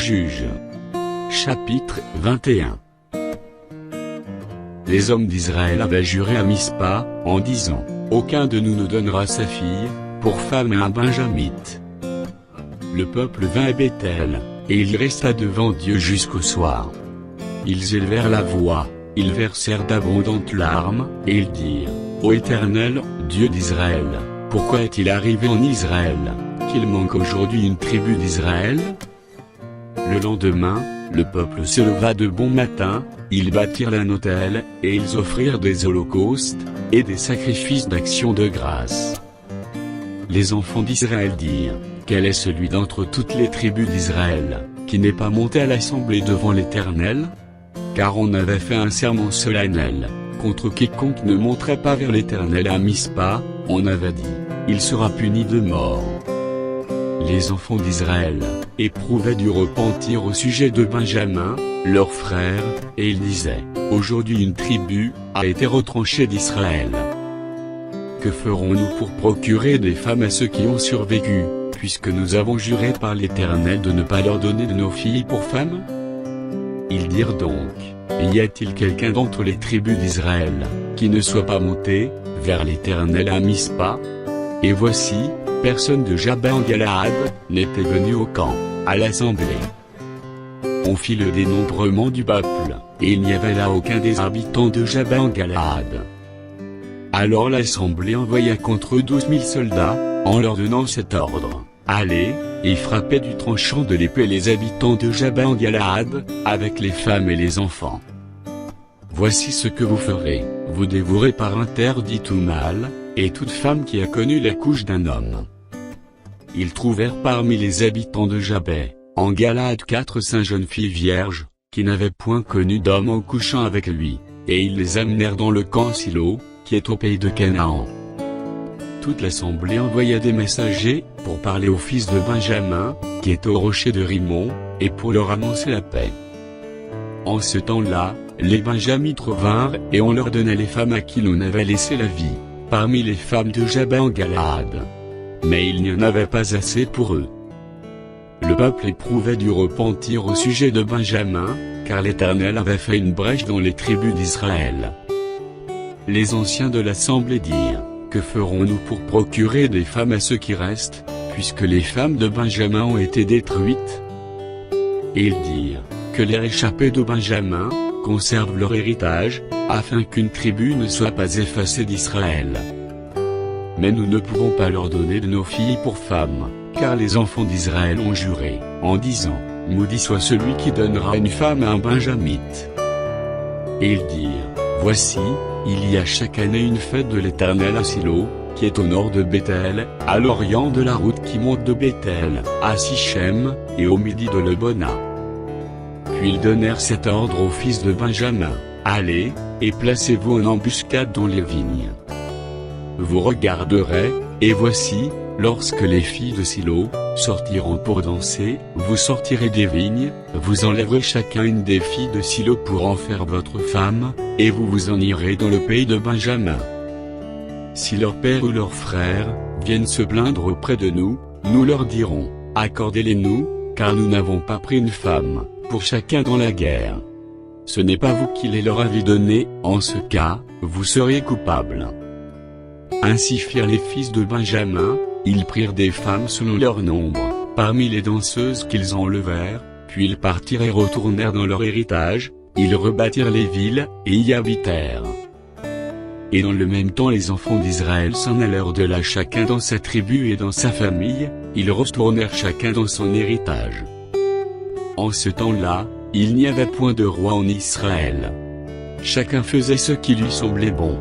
Juges. Chapitre 21. Les hommes d'Israël avaient juré à Mispa, en disant, « Aucun de nous ne donnera sa fille, pour femme à un benjamite. » Le peuple vint à Béthel, et il resta devant Dieu jusqu'au soir. Ils élevèrent la voix, ils versèrent d'abondantes larmes, et ils dirent, « Ô Éternel, Dieu d'Israël, pourquoi est-il arrivé en Israël, qu'il manque aujourd'hui une tribu d'Israël ?» Le lendemain, le peuple se leva de bon matin, ils bâtirent un autel, et ils offrirent des holocaustes, et des sacrifices d'action de grâce. Les enfants d'Israël dirent, « Quel est celui d'entre toutes les tribus d'Israël, qui n'est pas monté à l'assemblée devant l'Éternel ? Car on avait fait un serment solennel, contre quiconque ne monterait pas vers l'Éternel à Mispa, on avait dit, il sera puni de mort. » Les enfants d'Israël éprouvaient du repentir au sujet de Benjamin, leur frère, et ils disaient, « Aujourd'hui une tribu a été retranchée d'Israël. Que ferons-nous pour procurer des femmes à ceux qui ont survécu, puisque nous avons juré par l'Éternel de ne pas leur donner de nos filles pour femmes ?» Ils dirent donc, « Y a-t-il quelqu'un d'entre les tribus d'Israël, qui ne soit pas monté vers l'Éternel à Mispa ?» Et voici, personne de Jabin en Galaad n'était venu au camp, à l'assemblée. On fit le dénombrement du peuple, et il n'y avait là aucun des habitants de Jabin en Galaad. Alors l'assemblée envoya contre eux 12 000 soldats, en leur donnant cet ordre, « Allez, et frappez du tranchant de l'épée les habitants de Jabin en Galaad, avec les femmes et les enfants. Voici ce que vous ferez, vous dévorez par interdit tout mâle, et toute femme qui a connu la couche d'un homme. » Ils trouvèrent parmi les habitants de Jabin, en Galaad 400 jeunes filles vierges, qui n'avaient point connu d'homme en couchant avec lui, et ils les amenèrent dans le camp Silo, qui est au pays de Canaan. Toute l'assemblée envoya des messagers, pour parler aux fils de Benjamin, qui est au rocher de Rimon, et pour leur annoncer la paix. En ce temps-là, les Benjamites revinrent, et on leur donnait les femmes à qui l'on avait laissé la vie, parmi les femmes de Jabin en Galaad. Mais il n'y en avait pas assez pour eux. Le peuple éprouvait du repentir au sujet de Benjamin, car l'Éternel avait fait une brèche dans les tribus d'Israël. Les anciens de l'assemblée dirent, « Que ferons-nous pour procurer des femmes à ceux qui restent, puisque les femmes de Benjamin ont été détruites ?» Et ils dirent, « Que les réchappés de Benjamin conservent leur héritage, afin qu'une tribu ne soit pas effacée d'Israël. Mais nous ne pouvons pas leur donner de nos filles pour femmes, car les enfants d'Israël ont juré, en disant, « Maudit soit celui qui donnera une femme à un benjamite. » Et ils dirent, « Voici, il y a chaque année une fête de l'Éternel à Silo, qui est au nord de Béthel, à l'orient de la route qui monte de Béthel, à Sichem, et au midi de Lebona. » Puis ils donnèrent cet ordre aux fils de Benjamin, « Allez, et placez-vous en embuscade dans les vignes. Vous regarderez, et voici, lorsque les filles de Silo sortiront pour danser, vous sortirez des vignes, vous enlèverez chacun une des filles de Silo pour en faire votre femme, et vous vous en irez dans le pays de Benjamin. Si leur père ou leur frère viennent se plaindre auprès de nous, nous leur dirons, accordez-les-nous, car nous n'avons pas pris une femme pour chacun dans la guerre. Ce n'est pas vous qui les leur avez donnés, en ce cas, vous seriez coupables. » Ainsi firent les fils de Benjamin, ils prirent des femmes selon leur nombre, parmi les danseuses qu'ils enlevèrent, puis ils partirent et retournèrent dans leur héritage, ils rebâtirent les villes, et y habitèrent. Et dans le même temps les enfants d'Israël s'en allèrent de là chacun dans sa tribu et dans sa famille, ils retournèrent chacun dans son héritage. En ce temps-là, il n'y avait point de roi en Israël. Chacun faisait ce qui lui semblait bon.